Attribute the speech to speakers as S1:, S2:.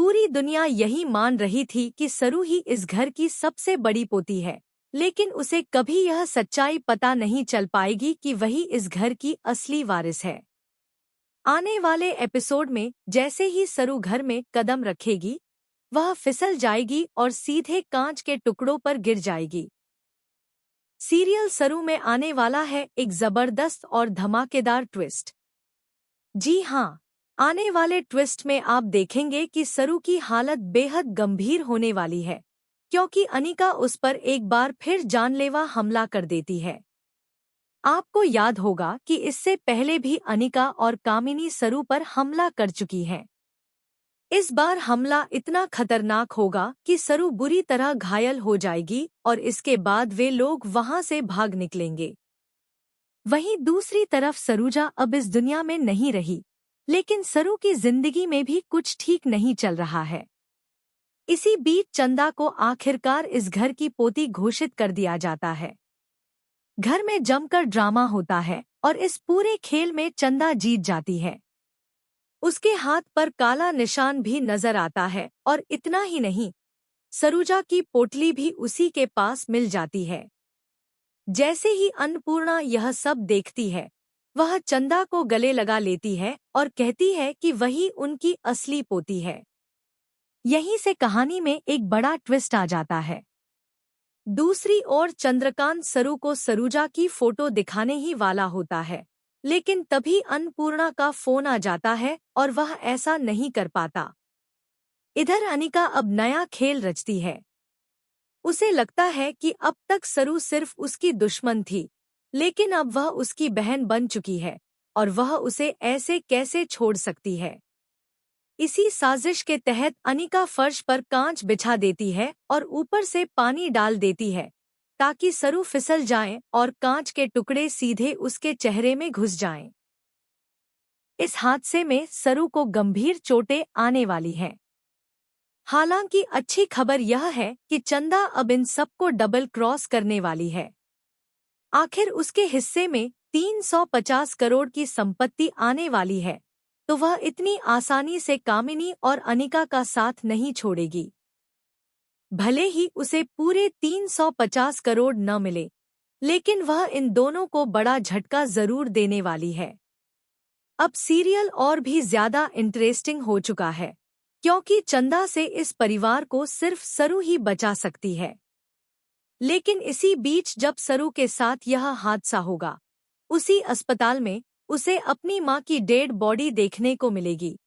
S1: पूरी दुनिया यही मान रही थी कि सरू ही इस घर की सबसे बड़ी पोती है, लेकिन उसे कभी यह सच्चाई पता नहीं चल पाएगी कि वही इस घर की असली वारिस है। आने वाले एपिसोड में जैसे ही सरू घर में कदम रखेगी, वह फिसल जाएगी और सीधे कांच के टुकड़ों पर गिर जाएगी। सीरियल सरू में आने वाला है एक जबरदस्त और धमाकेदार ट्विस्ट। जी हाँ, आने वाले ट्विस्ट में आप देखेंगे कि सरू की हालत बेहद गंभीर होने वाली है, क्योंकि अनिका उस पर एक बार फिर जानलेवा हमला कर देती है। आपको याद होगा कि इससे पहले भी अनिका और कामिनी सरू पर हमला कर चुकी हैं। इस बार हमला इतना खतरनाक होगा कि सरू बुरी तरह घायल हो जाएगी और इसके बाद वे लोग वहां से भाग निकलेंगे। वहीं दूसरी तरफ सरूजा अब इस दुनिया में नहीं रही, लेकिन सरू की जिंदगी में भी कुछ ठीक नहीं चल रहा है। इसी बीच चंदा को आखिरकार इस घर की पोती घोषित कर दिया जाता है। घर में जमकर ड्रामा होता है और इस पूरे खेल में चंदा जीत जाती है। उसके हाथ पर काला निशान भी नजर आता है और इतना ही नहीं, सरूजा की पोटली भी उसी के पास मिल जाती है। जैसे ही अन्नपूर्णा यह सब देखती है, वह चंदा को गले लगा लेती है और कहती है कि वही उनकी असली पोती है। यहीं से कहानी में एक बड़ा ट्विस्ट आ जाता है। दूसरी ओर चंद्रकांत सरू को सरूजा की फोटो दिखाने ही वाला होता है, लेकिन तभी अन्नपूर्णा का फोन आ जाता है और वह ऐसा नहीं कर पाता। इधर अनिका अब नया खेल रचती है। उसे लगता है कि अब तक सरू सिर्फ उसकी दुश्मन थी, लेकिन अब वह उसकी बहन बन चुकी है और वह उसे ऐसे कैसे छोड़ सकती है। इसी साजिश के तहत अनिका फर्श पर कांच बिछा देती है और ऊपर से पानी डाल देती है, ताकि सरू फिसल जाए और कांच के टुकड़े सीधे उसके चेहरे में घुस जाएं। इस हादसे में सरू को गंभीर चोटें आने वाली हैं। हालांकि अच्छी खबर यह है कि चंदा अब इन सबको डबल क्रॉस करने वाली है। आखिर उसके हिस्से में 350 करोड़ की संपत्ति आने वाली है, तो वह इतनी आसानी से कामिनी और अनिका का साथ नहीं छोड़ेगी। भले ही उसे पूरे 350 करोड़ न मिले, लेकिन वह इन दोनों को बड़ा झटका जरूर देने वाली है। अब सीरियल और भी ज्यादा इंटरेस्टिंग हो चुका है, क्योंकि चंदा से इस परिवार को सिर्फ सरू ही बचा सकती है। लेकिन इसी बीच जब सरू के साथ यह हादसा होगा, उसी अस्पताल में उसे अपनी मां की डेड बॉडी देखने को मिलेगी।